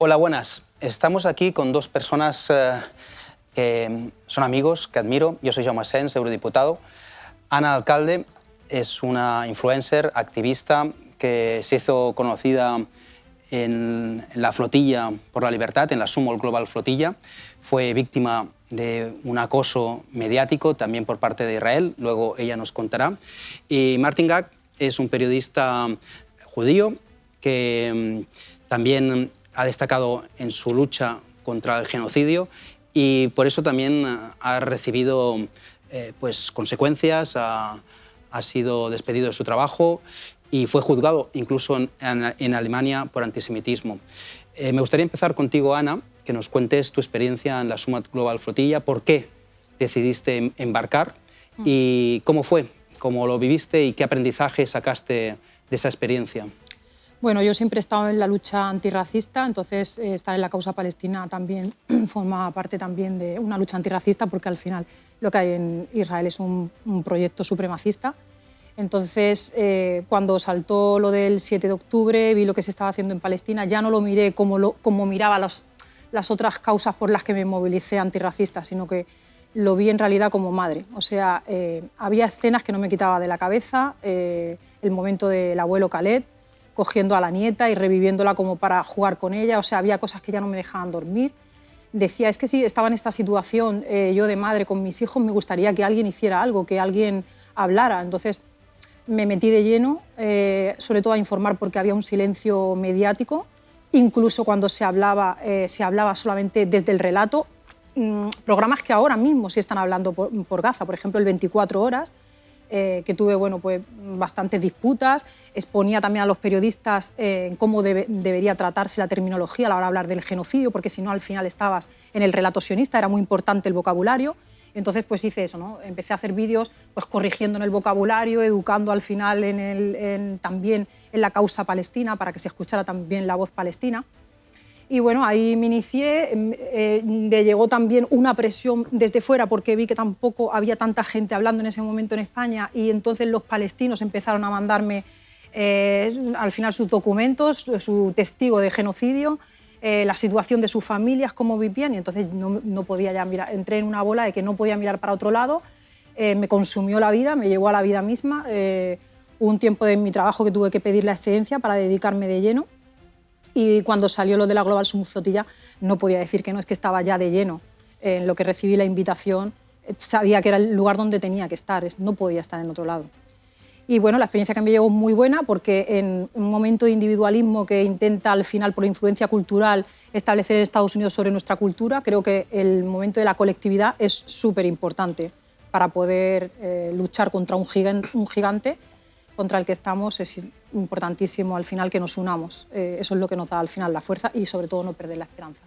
Hola, buenas. Estamos aquí con dos personas que son amigos, que admiro. Yo soy Jaume Asens, eurodiputado. Ana Alcalde es una influencer, activista, que se hizo conocida en la flotilla por la libertad, en la Sumol Global Flotilla. Fue víctima de un acoso mediático también por parte de Israel, luego ella nos contará. Y Martin Gag es un periodista judío que también ha destacado en su lucha contra el genocidio y por eso también ha recibido pues, consecuencias, ha sido despedido de su trabajo y fue juzgado incluso en Alemania por antisemitismo. Me gustaría empezar contigo, Ana, que nos cuentes tu experiencia en la Sumol Global Flotilla, por qué decidiste embarcar y cómo fue, cómo lo viviste y qué aprendizaje sacaste de esa experiencia. Bueno, yo siempre he estado en la lucha antirracista, entonces estar en la causa palestina también forma parte también de una lucha antirracista, porque al final lo que hay en Israel es un proyecto supremacista. Entonces, cuando saltó lo del 7 de octubre, vi lo que se estaba haciendo en Palestina, ya no lo miré como miraba las otras causas por las que me movilicé antirracistas, sino que lo vi en realidad como madre. O sea, había escenas que no me quitaba de la cabeza, el momento del abuelo Khaled, cogiendo a la nieta y reviviéndola como para jugar con ella. O sea, había cosas que ya no me dejaban dormir. Decía, es que si estaba en esta situación yo de madre con mis hijos, me gustaría que alguien hiciera algo, que alguien hablara. Entonces me metí de lleno, sobre todo a informar porque había un silencio mediático. Incluso cuando se hablaba solamente desde el relato. Programas que ahora mismo sí están hablando por Gaza, por ejemplo, el 24 horas, que tuve pues, bastantes disputas, exponía también a los periodistas en cómo debería tratarse la terminología a la hora de hablar del genocidio, porque si no al final estabas en el relato sionista, era muy importante el vocabulario. Entonces pues hice eso, ¿no? Empecé a hacer vídeos pues, corrigiendo en el vocabulario, educando al final también en la causa palestina, para que se escuchara también la voz palestina. Y bueno, ahí me inicié, me llegó también una presión desde fuera porque vi que tampoco había tanta gente hablando en ese momento en España y entonces los palestinos empezaron a mandarme al final sus documentos, su testigo de genocidio, la situación de sus familias, cómo vivían, y entonces no podía ya mirar, entré en una bola de que no podía mirar para otro lado, me consumió la vida, me llevó a la vida misma, hubo un tiempo de mi trabajo que tuve que pedir la excedencia para dedicarme de lleno. Y cuando salió lo de la Global Sumol Flotilla no podía decir que no, es que estaba ya de lleno. En lo que recibí la invitación sabía que era el lugar donde tenía que estar, no podía estar en otro lado. Y bueno, la experiencia que me llegó muy buena porque en un momento de individualismo que intenta al final por la influencia cultural establecer en Estados Unidos sobre nuestra cultura, creo que el momento de la colectividad es súper importante para poder luchar contra un gigante contra el que estamos. Es importantísimo al final que nos unamos. Eso es lo que nos da al final la fuerza y sobre todo no perder la esperanza.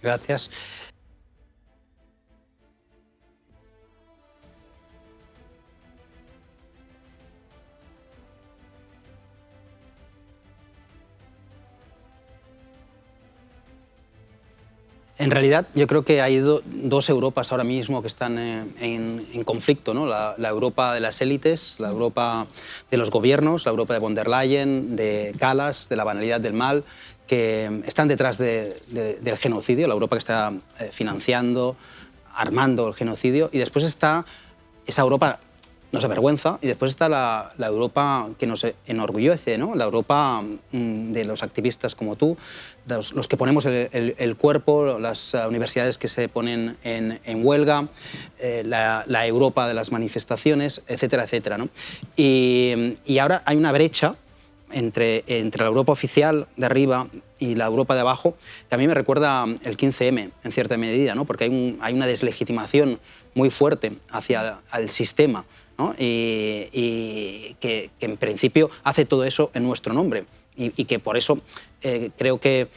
Gracias. En realidad, yo creo que hay dos Europas ahora mismo que están en conflicto, ¿no? La Europa de las élites, la Europa de los gobiernos, la Europa de von der Leyen, de Kallas, de la banalidad del mal, que están detrás del genocidio, la Europa que está financiando, armando el genocidio, y después está esa Europa nos avergüenza, y después está la Europa que nos enorgullece, ¿no? La Europa de los activistas como tú, los que ponemos el cuerpo, las universidades que se ponen en huelga, la Europa de las manifestaciones, etcétera, etcétera, ¿no? Y ahora hay una brecha entre la Europa oficial de arriba y la Europa de abajo, que a mí me recuerda el 15M en cierta medida, ¿no? Porque hay una deslegitimación muy fuerte hacia el sistema, ¿no? Y que en principio hace todo eso en nuestro nombre. Y que por eso creo que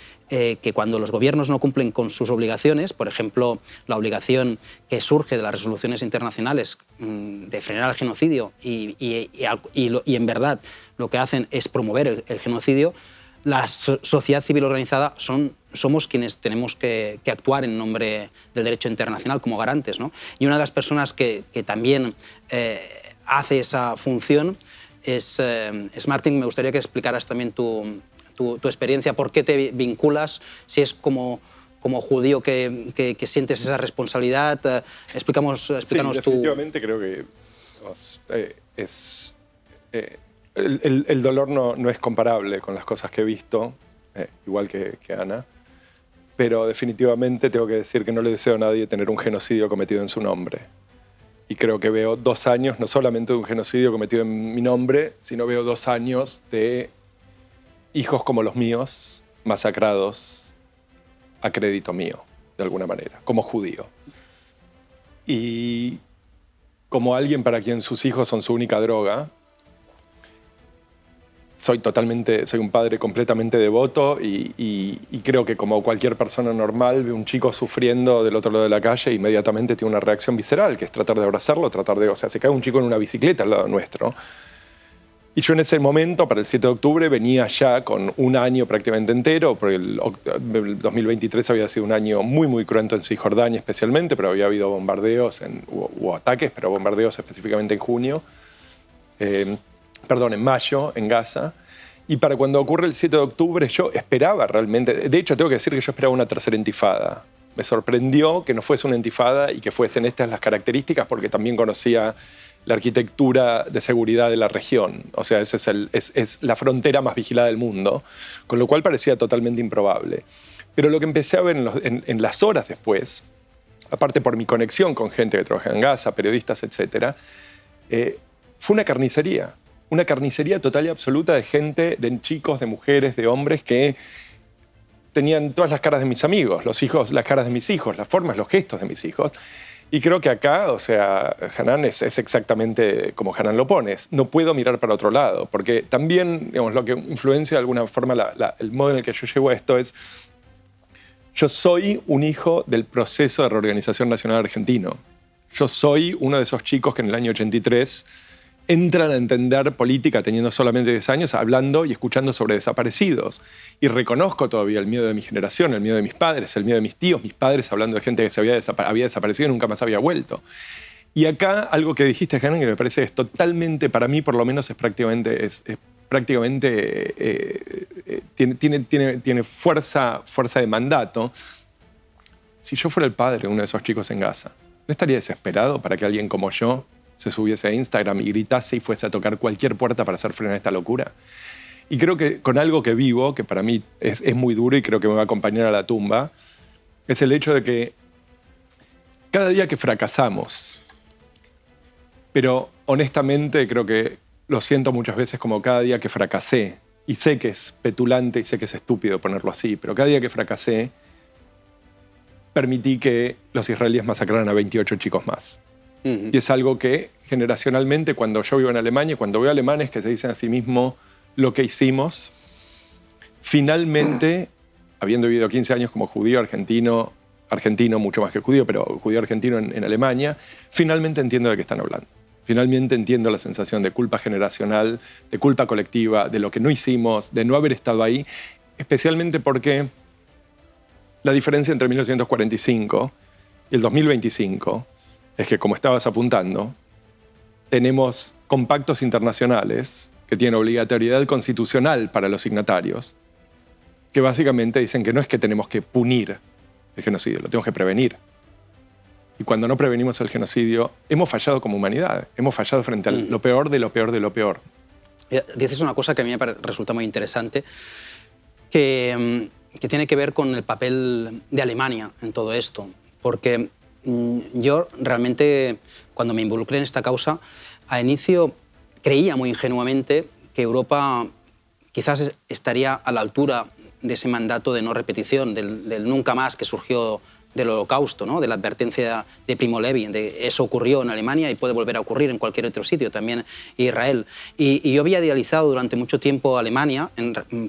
cuando los gobiernos no cumplen con sus obligaciones, por ejemplo, la obligación que surge de las resoluciones internacionales de frenar el genocidio y en verdad lo que hacen es promover el genocidio, la sociedad civil organizada somos quienes tenemos que actuar en nombre del derecho internacional como garantes, ¿no? Y una de las personas que también hace esa función es Martin. Me gustaría que explicaras también tu tu experiencia, por qué te vinculas, si es como judío que sientes esa responsabilidad. Explícanos sí, definitivamente creo que el dolor no es comparable con las cosas que he visto, igual que Ana, pero definitivamente tengo que decir que no le deseo a nadie tener un genocidio cometido en su nombre. Y creo que veo 2 años, no solamente de un genocidio cometido en mi nombre, sino veo 2 años de hijos como los míos, masacrados a crédito mío, de alguna manera, como judío. Y como alguien para quien sus hijos son su única droga, soy un padre completamente devoto y creo que como cualquier persona normal ve un chico sufriendo del otro lado de la calle e inmediatamente tiene una reacción visceral, que es tratar de abrazarlo, o sea, se cae un chico en una bicicleta al lado nuestro. Y yo en ese momento, para el 7 de octubre, venía ya con un año prácticamente entero, porque el 2023 había sido un año muy, muy cruento en Cisjordania especialmente, pero había habido bombardeos, hubo ataques, pero bombardeos específicamente en junio. En mayo, en Gaza. Y para cuando ocurre el 7 de octubre, yo esperaba realmente, de hecho tengo que decir que yo esperaba una tercera intifada. Me sorprendió que no fuese una intifada y que fuesen estas las características, porque también conocía la arquitectura de seguridad de la región. O sea, es la frontera más vigilada del mundo, con lo cual parecía totalmente improbable. Pero lo que empecé a ver en las horas después, aparte por mi conexión con gente que trabaja en Gaza, periodistas, etc., fue una carnicería total y absoluta de gente, de chicos, de mujeres, de hombres que tenían todas las caras de mis amigos, los hijos, las caras de mis hijos, las formas, los gestos de mis hijos. Y creo que acá, o sea, Hanan es exactamente como Hanan lo pones. No puedo mirar para otro lado, porque también, digamos, lo que influencia de alguna forma el modo en el que yo llego a esto es, yo soy un hijo del proceso de reorganización nacional argentino. Yo soy uno de esos chicos que en el año 83 entran a entender política teniendo solamente 10 años, hablando y escuchando sobre desaparecidos. Y reconozco todavía el miedo de mi generación, el miedo de mis padres, el miedo de mis tíos, mis padres hablando de gente que había desaparecido y nunca más había vuelto. Y acá algo que dijiste, Hanan, que me parece es totalmente, para mí por lo menos tiene fuerza de mandato. Si yo fuera el padre de uno de esos chicos en Gaza, ¿no estaría desesperado para que alguien como yo se subiese a Instagram y gritase y fuese a tocar cualquier puerta para hacer frenar esta locura? Y creo que con algo que vivo, que para mí es muy duro y creo que me va a acompañar a la tumba, es el hecho de que cada día que fracasamos, pero honestamente creo que lo siento muchas veces como cada día que fracasé, y sé que es petulante y sé que es estúpido ponerlo así, pero cada día que fracasé, permití que los israelíes masacraran a 28 chicos más. Y es algo que generacionalmente, cuando yo vivo en Alemania, cuando veo alemanes que se dicen a sí mismos lo que hicimos, finalmente, habiendo vivido 15 años como judío argentino mucho más que judío, pero judío argentino en Alemania, finalmente entiendo de qué están hablando. Finalmente entiendo la sensación de culpa generacional, de culpa colectiva, de lo que no hicimos, de no haber estado ahí, especialmente porque la diferencia entre 1945 y el 2025 es que, como estabas apuntando, tenemos compactos internacionales que tienen obligatoriedad constitucional para los signatarios, que básicamente dicen que no es que tenemos que punir el genocidio, lo tenemos que prevenir. Y cuando no prevenimos el genocidio, hemos fallado como humanidad, hemos fallado frente a lo peor de lo peor de lo peor. Dices una cosa que a mí me resulta muy interesante, que tiene que ver con el papel de Alemania en todo esto, porque yo realmente, cuando me involucré en esta causa, a inicio creía muy ingenuamente que Europa quizás estaría a la altura de ese mandato de no repetición, del nunca más que surgió del Holocausto, ¿no? De la advertencia de Primo Levi, de eso ocurrió en Alemania y puede volver a ocurrir en cualquier otro sitio, también Israel. Y yo había idealizado durante mucho tiempo Alemania,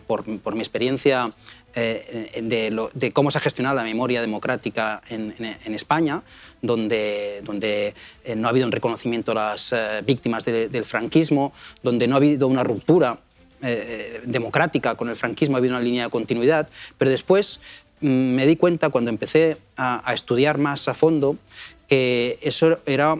por mi experiencia de cómo se ha gestionado la memoria democrática en España, donde no ha habido un reconocimiento a las víctimas del franquismo, donde no ha habido una ruptura democrática con el franquismo, ha habido una línea de continuidad, pero después me di cuenta, cuando empecé a estudiar más a fondo, que eso era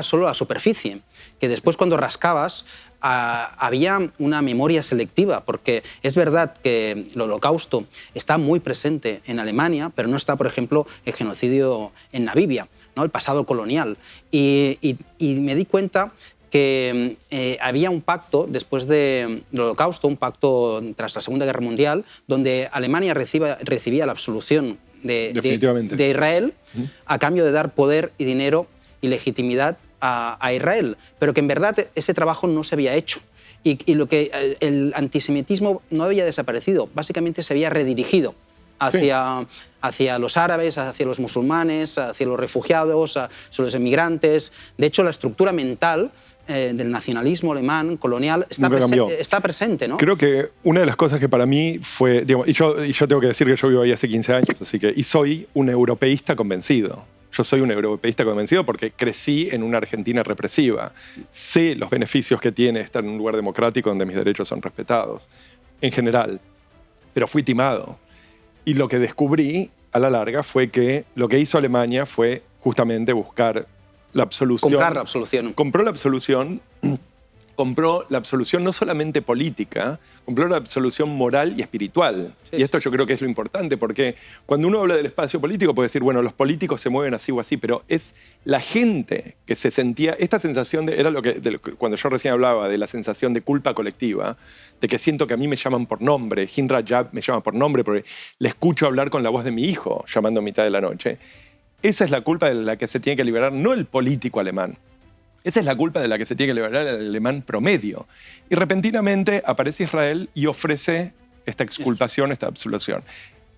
solo la superficie, que después, cuando rascabas, había una memoria selectiva, porque es verdad que el Holocausto está muy presente en Alemania, pero no está, por ejemplo, el genocidio en Namibia, ¿no? El pasado colonial. Y me di cuenta que había un pacto después del Holocausto, un pacto tras la Segunda Guerra Mundial, donde Alemania recibía la absolución de Israel a cambio de dar poder y dinero y legitimidad a Israel, pero que en verdad ese trabajo no se había hecho y lo que el antisemitismo no había desaparecido, básicamente se había redirigido hacia los árabes, hacia los musulmanes, hacia los refugiados, hacia los emigrantes. De hecho, la estructura mental del nacionalismo alemán colonial está presente, ¿no? Creo que una de las cosas que para mí fue, digamos, y yo tengo que decir que yo vivo ahí hace 15 años, así que, y soy un europeísta convencido. Yo soy un europeísta convencido porque crecí en una Argentina represiva. Sé los beneficios que tiene estar en un lugar democrático donde mis derechos son respetados, en general. Pero fui timado. Y lo que descubrí a la larga fue que lo que hizo Alemania fue justamente buscar la absolución. Comprar la absolución. Compró la absolución. Compró la absolución no solamente política, compró la absolución moral y espiritual. Sí. Y esto yo creo que es lo importante, porque cuando uno habla del espacio político puede decir, bueno, los políticos se mueven así o así, pero es la gente que se sentía, esta sensación era cuando yo recién hablaba de la sensación de culpa colectiva, de que siento que a mí me llaman por nombre, Hin Rajab me llama por nombre porque le escucho hablar con la voz de mi hijo llamando a mitad de la noche. Esa es la culpa de la que se tiene que liberar, no el político alemán. Esa es la culpa de la que se tiene que liberar el alemán promedio. Y repentinamente aparece Israel y ofrece esta exculpación, esta absolución.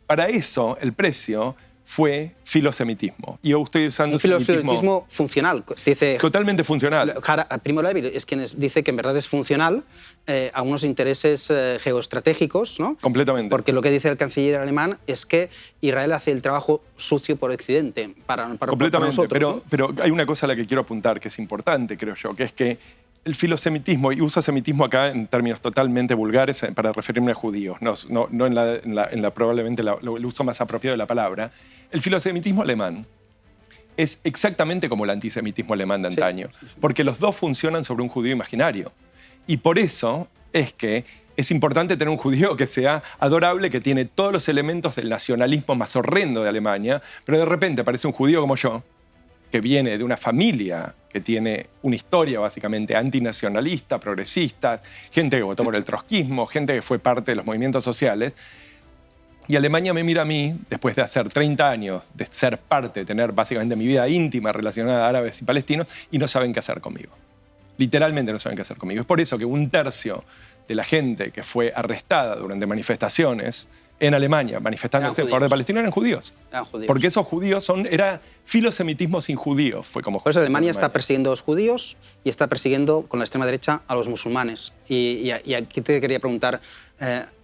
Para eso, el precio fue filosemitismo. Y yo estoy usando un filosemitismo funcional. Dice, totalmente funcional. Primo Levi es quien dice que en verdad es funcional a unos intereses geoestratégicos, ¿no? Completamente. Porque lo que dice el canciller alemán es que Israel hace el trabajo sucio por Occidente para nosotros. Pero hay una cosa a la que quiero apuntar que es importante, creo yo, que es que el filosemitismo, y uso semitismo acá en términos totalmente vulgares para referirme a judíos, no en probablemente el uso más apropiado de la palabra, el filosemitismo alemán es exactamente como el antisemitismo alemán de antaño, porque los dos funcionan sobre un judío imaginario. Y por eso es que es importante tener un judío que sea adorable, que tiene todos los elementos del nacionalismo más horrendo de Alemania, pero de repente aparece un judío como yo, que viene de una familia que tiene una historia básicamente antinacionalista, progresista, gente que votó por el trotskismo, gente que fue parte de los movimientos sociales. Y Alemania me mira a mí, después de hacer 30 años, de ser parte, de tener básicamente mi vida íntima relacionada a árabes y palestinos, y no saben qué hacer conmigo. Literalmente no saben qué hacer conmigo. Es por eso que 1/3 de la gente que fue arrestada durante manifestaciones en Alemania, manifestándose en favor de Palestina, eran judíos. Porque esos judíos era filosemitismo sin judíos. Fue como por eso Alemania está persiguiendo a los judíos y está persiguiendo con la extrema derecha a los musulmanes. Y aquí te quería preguntar,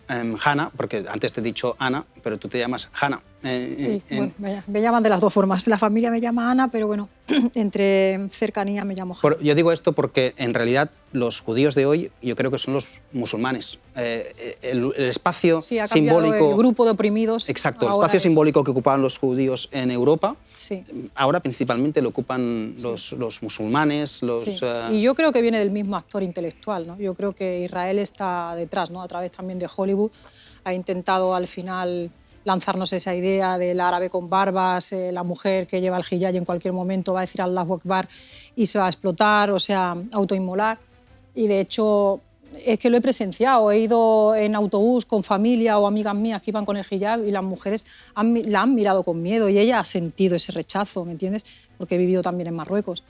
Hanna, porque antes te he dicho Ana, pero tú te llamas Hanna. Sí, bueno, me llaman de las dos formas. La familia me llama Ana, pero bueno, entre cercanía me llamo Hanna. Yo digo esto porque en realidad los judíos de hoy yo creo que son los musulmanes. El espacio simbólico... el grupo de oprimidos. Exacto, el espacio simbólico que ocupaban los judíos en Europa, ahora principalmente lo ocupan los musulmanes. Y yo creo que viene del mismo actor intelectual, ¿no? Yo creo que Israel está detrás, ¿no? A través también de Hollywood, ha intentado al final lanzarnos esa idea del árabe con barbas, la mujer que lleva el hijab y en cualquier momento va a decir Allahu Akbar y se va a explotar, o sea, autoinmolar. Y de hecho, es que lo he presenciado, he ido en autobús con familia o amigas mías que iban con el hijab y las mujeres la han mirado con miedo y ella ha sentido ese rechazo, ¿me entiendes? Porque he vivido también en Marruecos.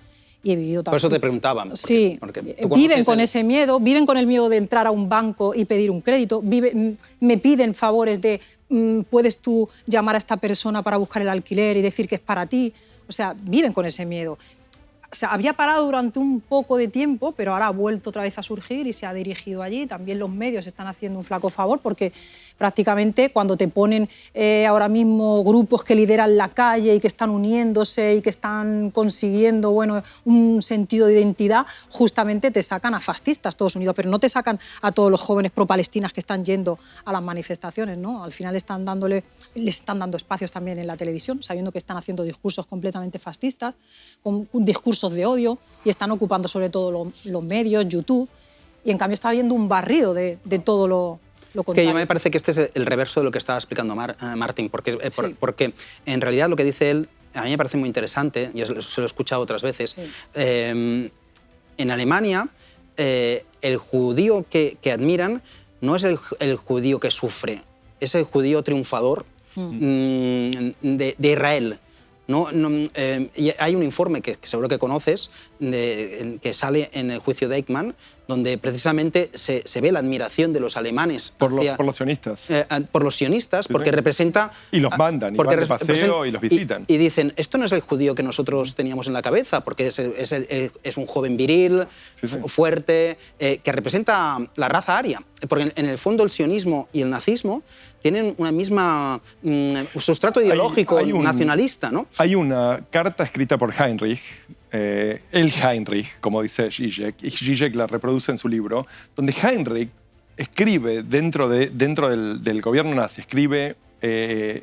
Y he vivido también. Por eso te preguntaba. Sí, viven con ese miedo, viven con el miedo de entrar a un banco y pedir un crédito, me piden favores de ¿puedes tú llamar a esta persona para buscar el alquiler y decir que es para ti? O sea, viven con ese miedo. O sea, había parado durante un poco de tiempo, pero ahora ha vuelto otra vez a surgir y se ha dirigido allí. También los medios están haciendo un flaco favor porque prácticamente cuando te ponen ahora mismo grupos que lideran la calle y que están uniéndose y que están consiguiendo un sentido de identidad, justamente te sacan a fascistas todos unidos, pero no te sacan a todos los jóvenes pro-palestinas que están yendo a las manifestaciones, ¿no? Al final les están dando espacios también en la televisión, sabiendo que están haciendo discursos completamente fascistas, con discursos de odio, y están ocupando sobre todo los medios, YouTube. y en cambio está habiendo un barrido de todo lo contrario. Que me parece que este es el reverso de lo que estaba explicando Martin, porque en realidad lo que dice él a mí me parece muy interesante, yo se lo he escuchado otras veces. Sí. En Alemania, el judío que admiran no es el judío que sufre, es el judío triunfador de Israel. Hay un informe que seguro que conoces, que sale en el juicio de Eichmann, donde precisamente se ve la admiración de los alemanes por los sionistas. Por los sionistas, porque representa... Y los mandan, y van de paseo y los visitan. Y dicen, esto no es el judío que nosotros teníamos en la cabeza, porque es un joven viril, fuerte, que representa la raza aria. Porque en el fondo el sionismo y el nazismo tienen una misma sustrato ideológico nacionalista, ¿no? Hay una carta escrita por Heinrich, el Heinrich, como dice Zizek, y Zizek la reproduce en su libro, donde Heinrich escribe dentro del gobierno nazi, escribe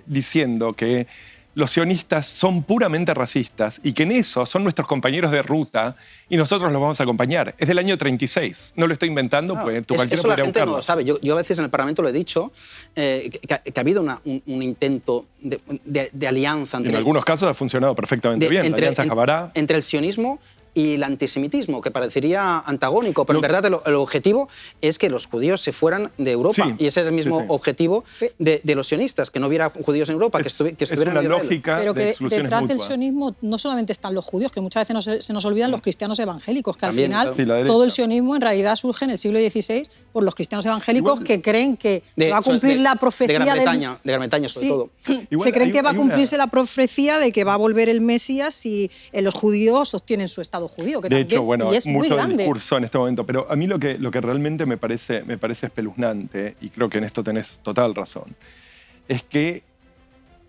diciendo que los sionistas son puramente racistas y que en eso son nuestros compañeros de ruta y nosotros los vamos a acompañar. Es del año 36. No lo estoy inventando, pues tú cualquiera eso la podría gente buscarlo. no lo sabe. Yo a veces en el Parlamento lo he dicho, que ha habido un intento de alianza. En algunos casos ha funcionado perfectamente bien. La alianza acabará. Entre el sionismo y el antisemitismo, que parecería antagónico, pero en verdad el objetivo es que los judíos se fueran de Europa, y ese es el mismo objetivo de los sionistas, que no hubiera judíos en Europa, que estuvieran en Israel. Lógica pero que detrás mutua. del sionismo no solamente están los judíos, que muchas veces se nos olvidan los cristianos evangélicos, que también, al final todo el sionismo en realidad surge en el siglo XVI por los cristianos evangélicos que creen que va a cumplir la profecía de Gran Bretaña sobre todo. Se creen que va a cumplirse la profecía de que va a volver el Mesías y los judíos sostienen su estado judío, que de también, hecho, bueno, y es mucho muy del discurso en este momento, pero a mí lo que realmente me parece espeluznante, y creo que en esto tenés total razón, es que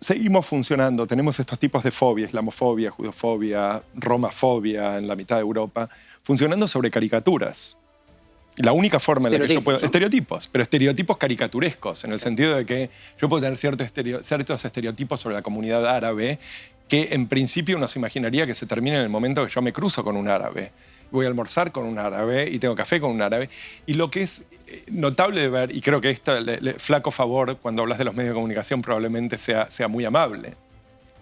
seguimos funcionando, tenemos estos tipos de fobia, islamofobia, judofobia, romafobia en la mitad de Europa, funcionando sobre caricaturas. La única forma en la que yo puedo... Estereotipos, pero estereotipos caricaturescos, en el sentido de que yo puedo tener ciertos estereotipos sobre la comunidad árabe que en principio uno se imaginaría que se termina en el momento que yo me cruzo con un árabe. Voy a almorzar con un árabe y tengo café con un árabe. Y lo que es notable de ver, y creo que esto, flaco favor, cuando hablas de los medios de comunicación, probablemente sea muy amable,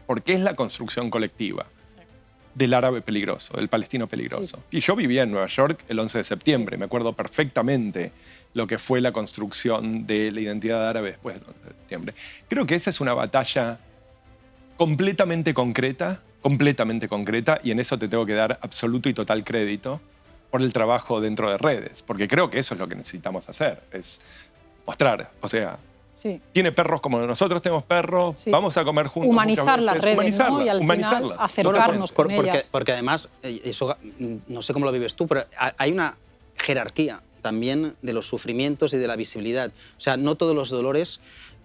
porque es la construcción colectiva del árabe peligroso, del palestino peligroso. Sí. Y yo vivía en Nueva York el 11 de septiembre, me acuerdo perfectamente lo que fue la construcción de la identidad árabe después del 11 de septiembre. Creo que esa es una batalla completamente concreta, y en eso te tengo que dar absoluto y total crédito por el trabajo dentro de redes, porque creo que eso es lo que necesitamos hacer, es mostrar, o sea, tiene perros como nosotros tenemos perros, vamos a comer juntos. Humanizar las redes, ¿no? Y al final acercarnos con ellas. Porque además, eso, no sé cómo lo vives tú, pero hay una jerarquía también de los sufrimientos y de la visibilidad. O sea, no todos los dolores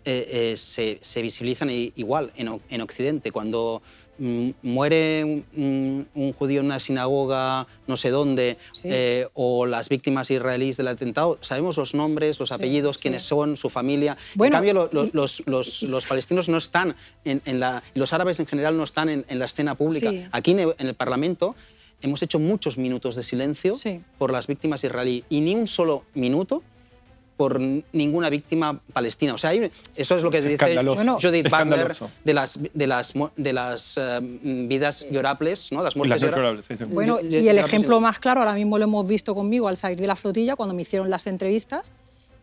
se visibilizan igual en Occidente. Cuando muere un judío en una sinagoga no sé dónde, o las víctimas israelíes del atentado, sabemos los nombres, los apellidos, quiénes son, su familia. Bueno, en cambio, los palestinos no están, los árabes en general no están en la escena pública. Aquí en el Parlamento hemos hecho muchos minutos de silencio por las víctimas israelíes y ni un solo minuto por ninguna víctima palestina. O sea, eso es lo que dice Judith Butler de las vidas llorables, ¿no? Las muertes llorables. Bueno, y el ejemplo más claro, ahora mismo lo hemos visto conmigo al salir de la flotilla, cuando me hicieron las entrevistas,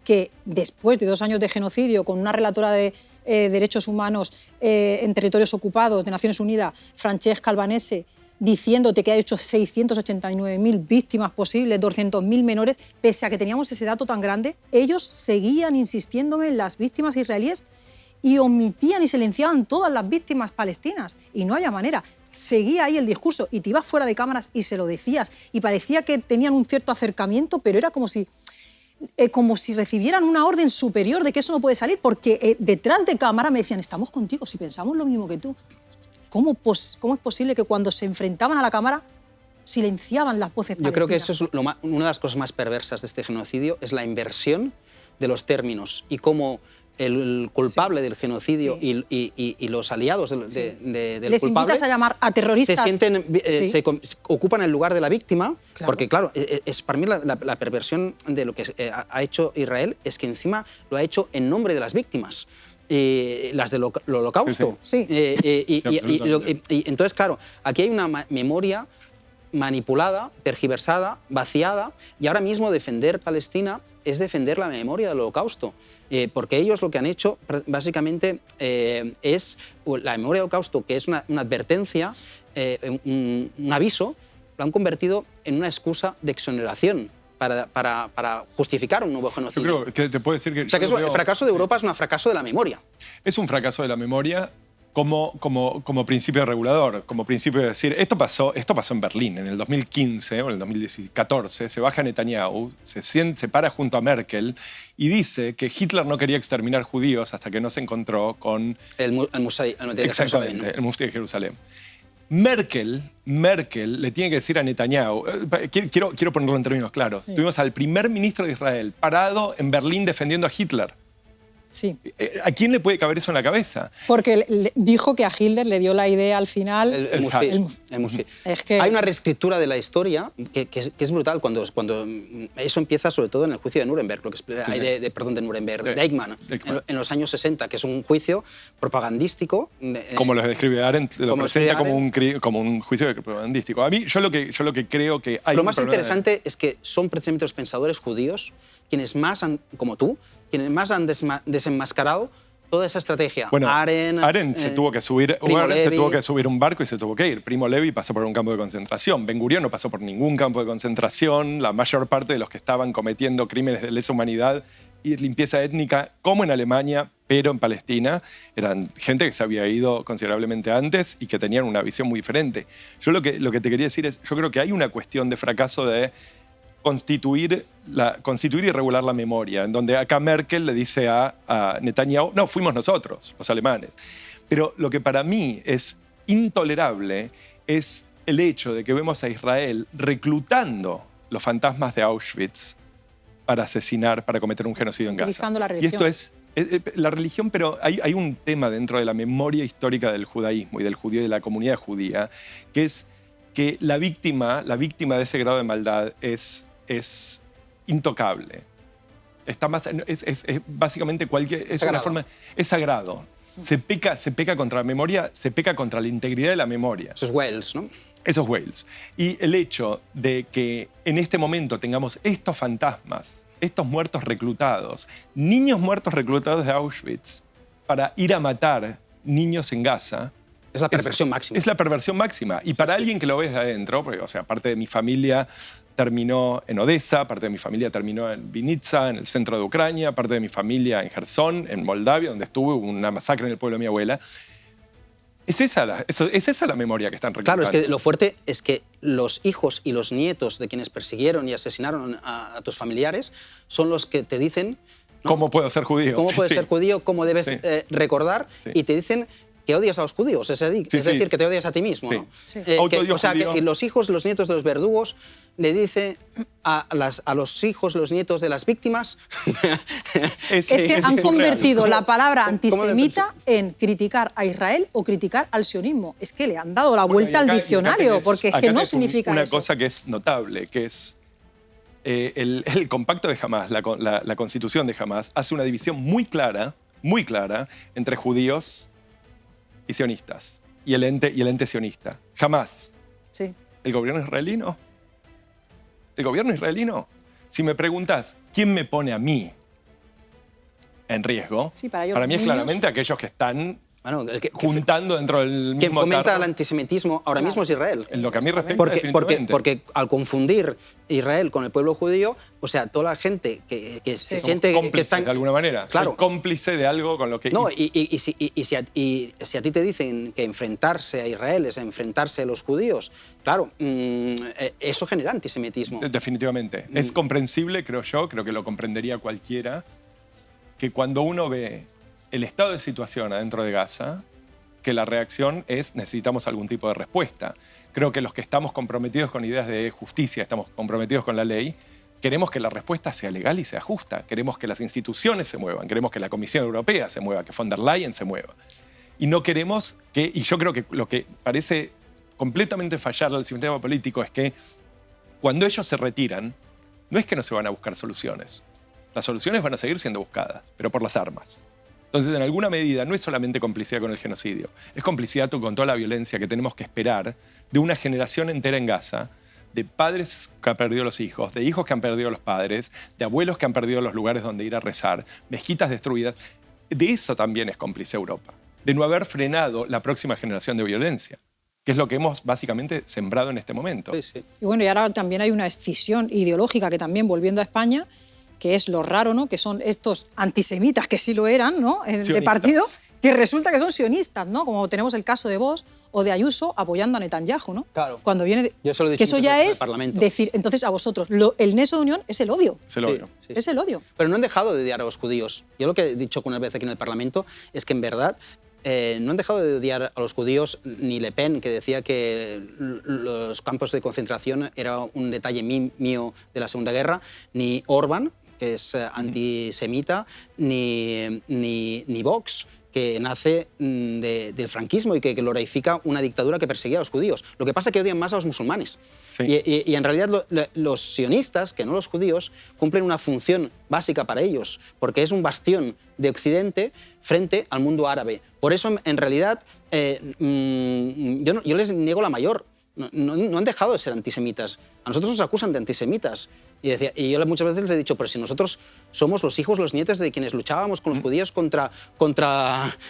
que después de 2 años de genocidio, con una relatora de derechos humanos en territorios ocupados de Naciones Unidas, Francesca Albanese, diciéndote que ha hecho 689.000 víctimas posibles, 200.000 menores, pese a que teníamos ese dato tan grande, ellos seguían insistiéndome en las víctimas israelíes y omitían y silenciaban todas las víctimas palestinas. Y no había manera. Seguía ahí el discurso y te ibas fuera de cámaras y se lo decías. Y parecía que tenían un cierto acercamiento, pero era como si recibieran una orden superior de que eso no puede salir, porque detrás de cámara me decían, estamos contigo, si pensamos lo mismo que tú. ¿Cómo es posible que cuando se enfrentaban a la cámara silenciaban las voces palestinas? Yo creo que eso es una de las cosas más perversas de este genocidio, es la inversión de los términos y cómo el culpable del genocidio y los aliados del Les culpable invitas a llamar a terroristas. se ocupan el lugar de la víctima, porque claro, es para mí la perversión de lo que ha hecho Israel es que encima lo ha hecho en nombre de las víctimas. Las del Holocausto. Y entonces, claro, aquí hay una memoria manipulada, tergiversada, vaciada, y ahora mismo defender Palestina es defender la memoria del Holocausto, porque ellos lo que han hecho básicamente es la memoria del Holocausto, que es una advertencia, un aviso, lo han convertido en una excusa de exoneración para justificar un nuevo genocidio. Yo creo que te puedo decir que... O sea, que el fracaso de Europa es un fracaso de la memoria. Es un fracaso de la memoria como principio regulador, como principio de decir, esto pasó en Berlín en el 2015 o en el 2014, se baja Netanyahu, se para junto a Merkel y dice que Hitler no quería exterminar judíos hasta que no se encontró con... el Mufti de Jerusalén. Merkel le tiene que decir a Netanyahu, quiero ponerlo en términos claros, tuvimos al primer ministro de Israel parado en Berlín defendiendo a Hitler. Sí. ¿A quién le puede caber eso en la cabeza? Porque dijo que a Hitler le dio la idea al final. El Mufti. Es que... Hay una reescritura de la historia que es brutal cuando eso empieza sobre todo en el juicio de Nuremberg, lo que hay de Nuremberg, de Eichmann, en los años 60, que es un juicio propagandístico. Como lo describe Arendt, lo presenta como un juicio propagandístico. A mí, yo lo que creo que hay... Lo más interesante es que son precisamente los pensadores judíos quienes más como tú, quienes más han desenmascarado toda esa estrategia. Bueno, Arendt se tuvo que subir un barco y se tuvo que ir. Primo Levi pasó por un campo de concentración. Ben Gurión no pasó por ningún campo de concentración. La mayor parte de los que estaban cometiendo crímenes de lesa humanidad y limpieza étnica, como en Alemania, pero en Palestina, eran gente que se había ido considerablemente antes y que tenían una visión muy diferente. Yo lo que te quería decir es, yo creo que hay una cuestión de fracaso de constituir y regular la memoria, en donde acá Merkel le dice a Netanyahu, no, fuimos nosotros, los alemanes. Pero lo que para mí es intolerable es el hecho de que vemos a Israel reclutando los fantasmas de Auschwitz para asesinar, para cometer un genocidio en Gaza. Utilizando la religión. Y esto es la religión, pero hay un tema dentro de la memoria histórica del judaísmo y del judío y de la comunidad judía, que es que la víctima de ese grado de maldad es intocable. Es básicamente es una forma, es sagrado. Se peca contra la memoria, se peca contra la integridad de la memoria. Eso es Wells, ¿no? Eso es Wells. Y el hecho de que en este momento tengamos estos fantasmas, estos muertos reclutados, niños muertos reclutados de Auschwitz, para ir a matar niños en Gaza, es la perversión máxima. Es la perversión máxima. Y para alguien que lo ve desde adentro, porque, o sea, parte de mi familia terminó en Odessa, parte de mi familia terminó en Vinitsa, en el centro de Ucrania, parte de mi familia en Gerson, en Moldavia, donde estuve, hubo una masacre en el pueblo de mi abuela. Es esa la memoria que están reclutando. Claro, es que lo fuerte es que los hijos y los nietos de quienes persiguieron y asesinaron a tus familiares son los que te dicen, ¿no?, ¿cómo puedo ser judío? ¿Cómo puedes ser judío? ¿Cómo debes recordar? Sí. Y te dicen que odias a los judíos, es decir, que te odias a ti mismo. ¿No? Sí. O sea, que los hijos, los nietos de los verdugos le dicen a los hijos, los nietos de las víctimas... es que han convertido la palabra antisemita en criticar a Israel o criticar al sionismo. Es que le han dado la vuelta al diccionario, porque es que no significa una eso. Una cosa que es notable, que es el compacto de Hamás, la constitución de Hamás, hace una división muy clara entre judíos y sionistas, y el ente sionista. Jamás. Sí. ¿El gobierno israelí no? ¿El gobierno israelí no? Si me preguntas, ¿quién me pone a mí en riesgo? Sí, para mí es claramente aquellos que están juntando dentro del mismo quien fomenta tarro. El antisemitismo ahora mismo es Israel. En lo que a mí respecta, porque al confundir Israel con el pueblo judío, o sea, toda la gente que siente que están... de alguna manera. Claro. Soy cómplice de algo con lo que... No, y si a ti te dicen que enfrentarse a Israel es enfrentarse a los judíos, claro, eso genera antisemitismo. Definitivamente. Es comprensible, creo que lo comprendería cualquiera, que cuando uno ve el estado de situación adentro de Gaza, que la reacción es necesitamos algún tipo de respuesta. Creo que los que estamos comprometidos con ideas de justicia, estamos comprometidos con la ley, Queremos que la respuesta sea legal y sea justa. Queremos que las instituciones se muevan. Queremos que la Comisión Europea se mueva, que von der Leyen se mueva. Y no queremos que, y yo creo que lo que parece completamente fallar al sistema político es que cuando ellos se retiran, no es que no se van a buscar soluciones. Las soluciones van a seguir siendo buscadas, pero por las armas. Entonces, en alguna medida, no es solamente complicidad con el genocidio, es complicidad con toda la violencia que tenemos que esperar de una generación entera en Gaza, de padres que han perdido los hijos, de hijos que han perdido los padres, de abuelos que han perdido los lugares donde ir a rezar, mezquitas destruidas. De eso también es cómplice Europa, de no haber frenado la próxima generación de violencia, que es lo que hemos básicamente sembrado en este momento. Sí, sí. Y bueno, y ahora también hay una escisión ideológica que también, volviendo a España, que es lo raro, ¿no? Que son estos antisemitas, que sí lo eran, ¿no? De partido, que resulta que son sionistas, ¿no? Como tenemos el caso de Vox o de Ayuso apoyando a Netanyahu, ¿no? Claro. Cuando viene Yo se lo he dicho que eso muchas ya veces en es el Parlamento. decir, entonces a vosotros, el nexo de unión es el odio. Es el odio. Sí, sí. Es el odio. Pero no han dejado de odiar a los judíos. Yo lo que he dicho una vez aquí en el Parlamento es que en verdad no han dejado de odiar a los judíos, ni Le Pen, que decía que los campos de concentración era un detalle mío de la Segunda Guerra, ni Orbán, que es antisemita, ni Vox, que nace del franquismo y que glorifica una dictadura que perseguía a los judíos. Lo que pasa es que odian más a los musulmanes. Sí. Y en realidad los sionistas, que no los judíos, cumplen una función básica para ellos, porque es un bastión de Occidente frente al mundo árabe. Por eso, en realidad, yo les niego la mayor. No han dejado de ser antisemitas. A nosotros nos acusan de antisemitas. Y yo muchas veces les he dicho, pero si nosotros somos los hijos, los nietos de quienes luchábamos con los judíos contra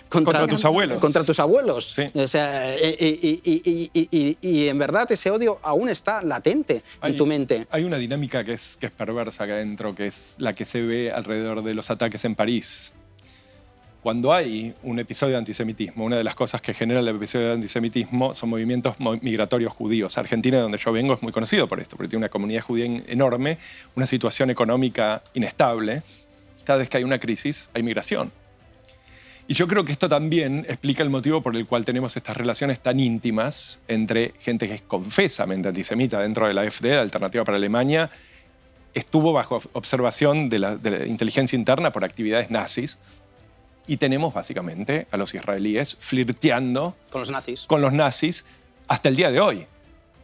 tus abuelos. Contra tus abuelos. Sí. O sea, y en verdad ese odio aún está latente en tu mente. Hay una dinámica que es perversa acá adentro, que es la que se ve alrededor de los ataques en París. Cuando hay un episodio de antisemitismo, una de las cosas que genera el episodio de antisemitismo son movimientos migratorios judíos. Argentina, de donde yo vengo, es muy conocido por esto, porque tiene una comunidad judía enorme, una situación económica inestable. Cada vez que hay una crisis, hay migración. Y yo creo que esto también explica el motivo por el cual tenemos estas relaciones tan íntimas entre gente que es confesamente antisemita dentro de la AfD, la Alternativa para Alemania, estuvo bajo observación de la inteligencia interna por actividades nazis. Y tenemos básicamente a los israelíes flirteando Con los nazis. Hasta el día de hoy.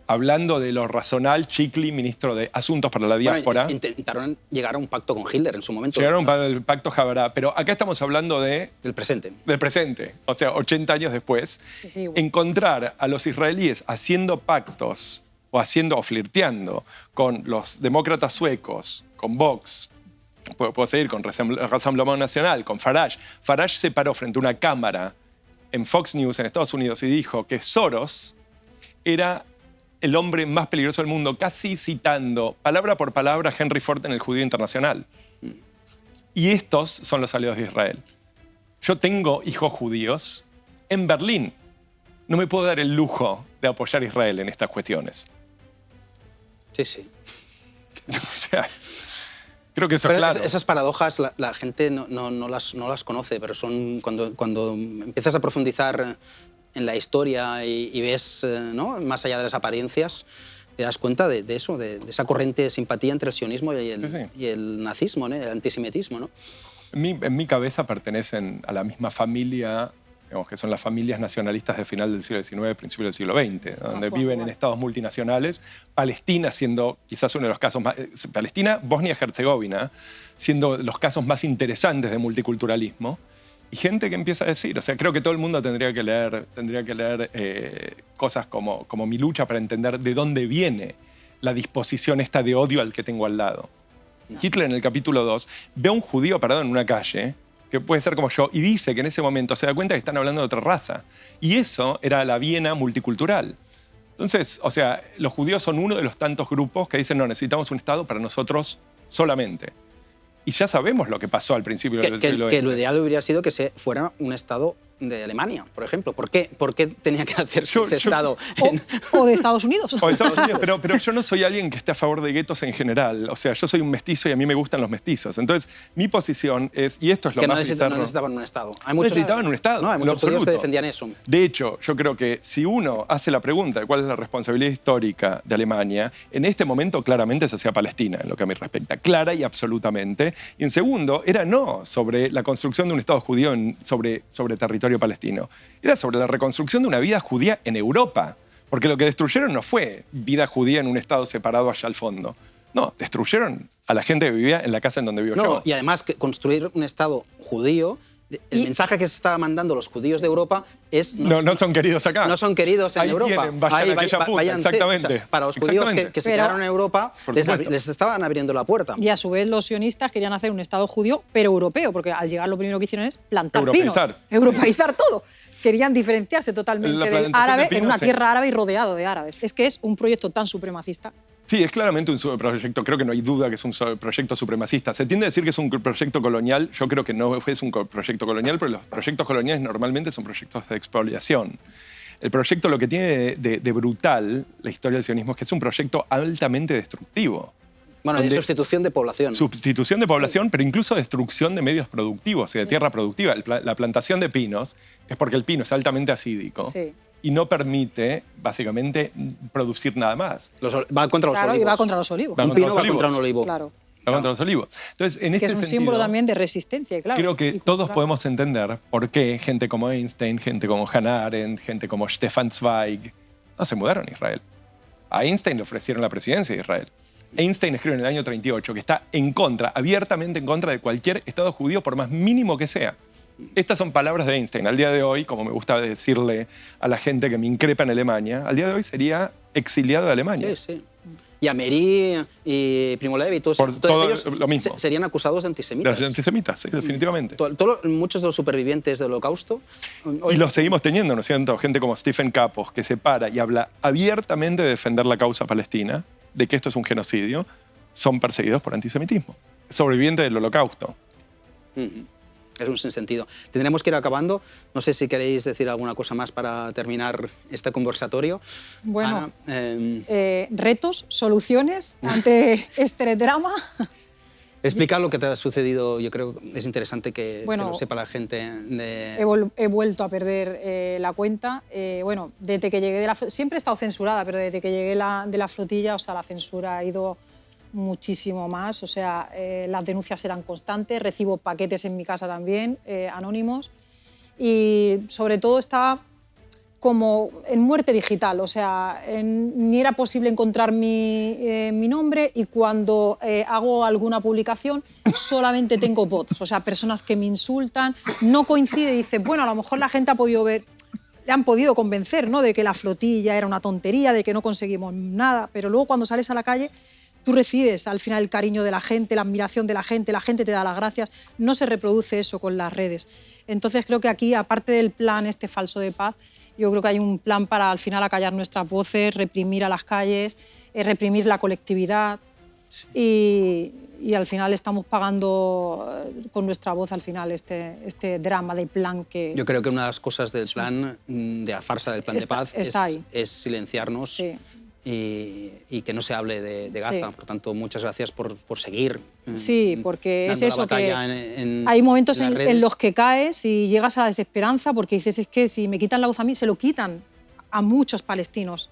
Hablando de lo razonal, Chikli, ministro de Asuntos para la Diáspora. Bueno, intentaron llegar a un pacto con Hitler en su momento. Llegaron al pacto Habará. Pero acá estamos hablando del presente. O sea, 80 años después. Sí, bueno. Encontrar a los israelíes haciendo pactos o flirteando con los demócratas suecos, con Vox. Puedo seguir con Rassemblement Nacional, con Farage. Farage se paró frente a una cámara en Fox News en Estados Unidos y dijo que Soros era el hombre más peligroso del mundo, casi citando palabra por palabra a Henry Ford en El Judío Internacional. Y estos son los aliados de Israel. Yo tengo hijos judíos en Berlín. No me puedo dar el lujo de apoyar a Israel en estas cuestiones. Sí, sí. O sea, creo que eso Pero es claro. esas paradojas la gente no las conoce, pero son cuando empiezas a profundizar en la historia y ves ¿no? más allá de las apariencias, te das cuenta de eso, de esa corriente de simpatía entre el sionismo y el nazismo, ¿no? El antisemitismo, ¿no? En mi cabeza pertenecen a la misma familia, digamos, que son las familias nacionalistas de final del siglo XIX, principio del siglo XX, donde viven en estados multinacionales. Palestina siendo quizás uno de los casos más... Palestina, Bosnia-Herzegovina, siendo los casos más interesantes de multiculturalismo. Y gente que empieza a decir, o sea, creo que todo el mundo tendría que leer cosas como mi lucha para entender de dónde viene la disposición esta de odio al que tengo al lado. Hitler en el capítulo 2 ve a un judío parado en una calle, que puede ser como yo, y dice que en ese momento se da cuenta que están hablando de otra raza. Y eso era la Viena multicultural. Entonces, o sea, los judíos son uno de los tantos grupos que dicen, no, necesitamos un Estado para nosotros solamente. Y ya sabemos lo que pasó al principio del siglo XX. Que lo ideal hubiera sido que fuera un Estado de Alemania, por ejemplo. ¿Por qué tenía que hacerse ese Estado? O de Estados Unidos. O de Estados Unidos, pero yo no soy alguien que esté a favor de guetos en general. O sea, yo soy un mestizo y a mí me gustan los mestizos. Entonces, mi posición es, y esto es lo que más no bizarro... necesitaban un Estado. Necesitaban un Estado, No, hay en muchos judíos que absoluto. defendían eso. De hecho, yo creo que si uno hace la pregunta de cuál es la responsabilidad histórica de Alemania, en este momento claramente es hacia Palestina, en lo que a mí respecta, clara y absolutamente. Y en segundo, era no sobre la construcción de un Estado judío sobre territorio palestino. Era sobre la reconstrucción de una vida judía en Europa. Porque lo que destruyeron no fue vida judía en un Estado separado allá al fondo. No, destruyeron a la gente que vivía en la casa en donde vivo yo. Y además que construir un Estado judío, el mensaje que se está mandando los judíos de Europa es... No son queridos acá. No son queridos en Ahí Europa. tienen, vayan a aquella puta, váyanse. exactamente. O sea, para los judíos que se quedaron en Europa, les estaban abriendo la puerta. Y a su vez los sionistas querían hacer un Estado judío, pero europeo, porque al llegar lo primero que hicieron es plantar Europeizar. pinos. Europeizar todo. Querían diferenciarse totalmente del árabe en una tierra árabe y rodeado de árabes. Es que es un proyecto tan supremacista. Sí, es claramente un proyecto, creo que no hay duda que es un proyecto supremacista. Se tiende a decir que es un proyecto colonial, yo creo que no es un proyecto colonial, pero los proyectos coloniales normalmente son proyectos de expoliación. El proyecto lo que tiene de brutal, la historia del sionismo, es que es un proyecto altamente destructivo. Bueno, de sustitución de población. Sustitución de población, pero incluso destrucción de medios productivos y de tierra productiva. La plantación de pinos es porque el pino es altamente acídico. Sí. Y no permite, básicamente, producir nada más. Va contra los olivos. Y va contra los olivos. Un pino va contra un olivo. Claro. Va contra los olivos. Entonces, en que este es un sentido, símbolo también de resistencia, claro. creo que todos podemos entender por qué gente como Einstein, gente como Hannah Arendt, gente como Stefan Zweig no se mudaron a Israel. A Einstein le ofrecieron la presidencia de Israel. Einstein escribe en el año 38 que está en contra, abiertamente en contra de cualquier Estado judío, por más mínimo que sea. Estas son palabras de Einstein. Al día de hoy, como me gusta decirle a la gente que me increpa en Alemania, al día de hoy sería exiliado de Alemania. Sí, sí. Y Amerí y Primo Levi, todos ellos lo mismo. serían acusados de antisemitas. De antisemitas, sí, definitivamente. Muchos de los supervivientes del Holocausto... Y los seguimos teniendo, ¿no es cierto? Gente como Stephen Kapos, que se para y habla abiertamente de defender la causa palestina, de que esto es un genocidio, son perseguidos por antisemitismo. Sobrevivientes del Holocausto. Es un sinsentido. Tendremos que ir acabando. No sé si queréis decir alguna cosa más para terminar este conversatorio. Bueno, Ana, retos, soluciones ante este drama. explicar lo que te ha sucedido, yo creo que es interesante que lo sepa la gente. He vuelto a perder la cuenta. Bueno, desde que llegué de la flotilla, siempre he estado censurada, pero desde que llegué de la flotilla, o sea, la censura ha ido muchísimo más. O sea, las denuncias eran constantes, recibo paquetes en mi casa también, anónimos, y sobre todo estaba como en muerte digital, o sea, ni era posible encontrar mi nombre, y cuando hago alguna publicación solamente tengo bots, o sea, personas que me insultan, no coincide, dice, bueno, a lo mejor la gente ha podido ver, le han podido convencer, ¿no?, de que la flotilla era una tontería, de que no conseguimos nada, pero luego cuando sales a la calle tú recibes al final el cariño de la gente, la admiración de la gente te da las gracias, no se reproduce eso con las redes. Entonces creo que aquí, aparte del plan este falso de paz, yo creo que hay un plan para al final acallar nuestras voces, reprimir a las calles, reprimir la colectividad, y al final estamos pagando con nuestra voz al final este drama del plan que... Yo creo que una de las cosas del plan, de la farsa del plan de paz, es silenciarnos. Sí. Y que no se hable de Gaza. Sí. Por tanto, muchas gracias por seguir. Sí, porque es eso, que hay momentos en los que caes y llegas a la desesperanza, porque dices, es que si me quitan la voz a mí, se lo quitan a muchos palestinos.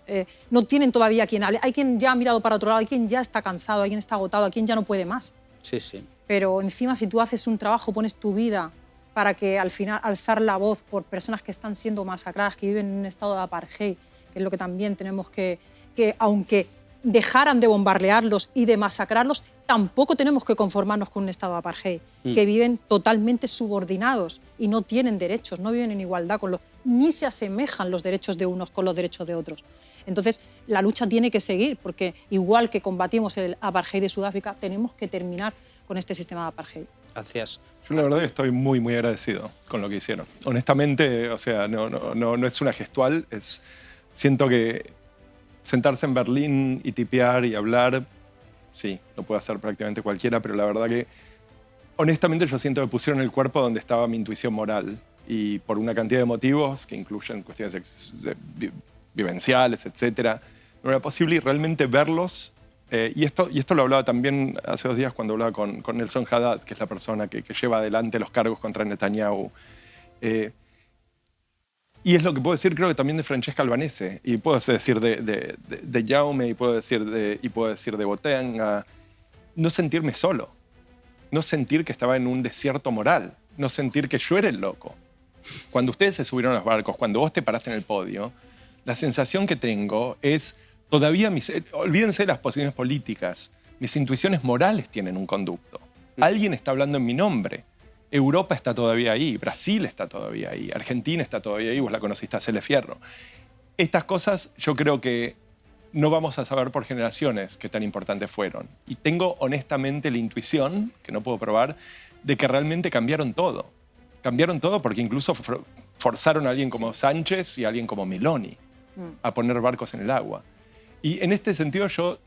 No tienen todavía quien hable. Hay quien ya ha mirado para otro lado, hay quien ya está cansado, hay quien está agotado, hay quien ya no puede más. Sí, sí. Pero encima, si tú haces un trabajo, pones tu vida para que al final alzar la voz por personas que están siendo masacradas, que viven en un estado de apartheid, que es lo que también tenemos que aunque dejaran de bombardearlos y de masacrarlos, tampoco tenemos que conformarnos con un estado de apartheid, que viven totalmente subordinados y no tienen derechos, no viven en igualdad, ni se asemejan los derechos de unos con los derechos de otros. Entonces, la lucha tiene que seguir, porque igual que combatimos el apartheid de Sudáfrica, tenemos que terminar con este sistema de apartheid. Gracias. Yo la verdad estoy muy, muy agradecido con lo que hicieron. Honestamente, o sea, no es una gestual, siento que sentarse en Berlín y tipear y hablar, sí, lo puede hacer prácticamente cualquiera, pero la verdad que, honestamente, yo siento que pusieron el cuerpo donde estaba mi intuición moral. y por una cantidad de motivos que incluyen cuestiones vivenciales, etcétera, no era posible, y realmente verlos, y esto lo hablaba también hace 2 días cuando hablaba con Nelson Haddad, que es la persona que lleva adelante los cargos contra Netanyahu. Y es lo que puedo decir, creo que también de Francesca Albanese, y puedo decir de Jaume, y puedo decir de Botenga. No sentirme solo, no sentir que estaba en un desierto moral, no sentir que yo era el loco. Cuando ustedes se subieron a los barcos, cuando vos te paraste en el podio, la sensación que tengo es todavía, olvídense de las posiciones políticas, mis intuiciones morales tienen un conducto. Alguien está hablando en mi nombre. Europa está todavía ahí, Brasil está todavía ahí, Argentina está todavía ahí, vos la conociste a Cele Fierro. Estas cosas yo creo que no vamos a saber por generaciones qué tan importantes fueron. Y tengo honestamente la intuición, que no puedo probar, de que realmente cambiaron todo. Cambiaron todo porque incluso forzaron a alguien como Sánchez y a alguien como Meloni a poner barcos en el agua. Y en este sentido yo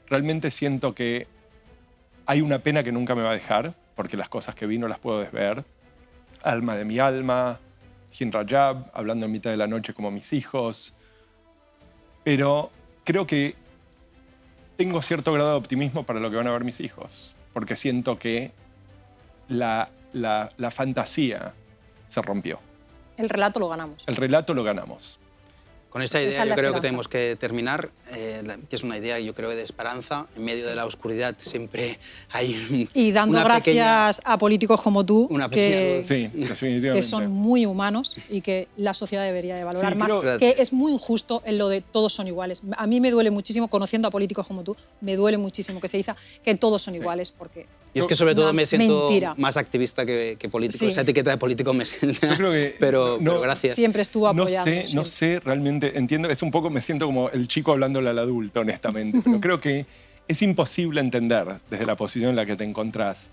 realmente siento que hay una pena que nunca me va a dejar, porque las cosas que vi no las puedo desver. Alma de mi alma, Hin Rajab, hablando en mitad de la noche como mis hijos. Pero creo que tengo cierto grado de optimismo para lo que van a ver mis hijos, porque siento que la fantasía se rompió. El relato lo ganamos. El relato lo ganamos. Con esa idea yo creo que tenemos que terminar, que es una idea, yo creo, de esperanza. En medio de la oscuridad siempre hay y dando gracias a políticos como tú, que son muy humanos y que la sociedad debería de valorar más, que es muy injusto en lo de todos son iguales. A mí me duele muchísimo, conociendo a políticos como tú, me duele muchísimo que se diga que todos son iguales, porque yo es que sobre todo me siento mentira. Más activista que político. Esa etiqueta de político me sienta... pero gracias. Siempre estuvo apoyando. No sé realmente, entiendo, es un poco, me siento como el chico hablándole al adulto, honestamente, pero creo que es imposible entender desde la posición en la que te encontrás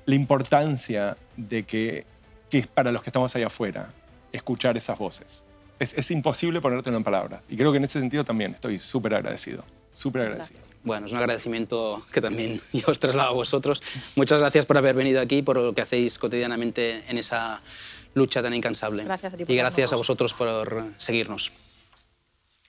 la importancia de que es para los que estamos allá afuera escuchar esas voces. Es imposible ponértelo en palabras. Y creo que en ese sentido también estoy súper agradecido. Súper agradecido. Bueno, es un agradecimiento que también yo os traslado a vosotros. Muchas gracias por haber venido aquí, por lo que hacéis cotidianamente en esa lucha tan incansable. Gracias a ti. Y gracias a vosotros por seguirnos.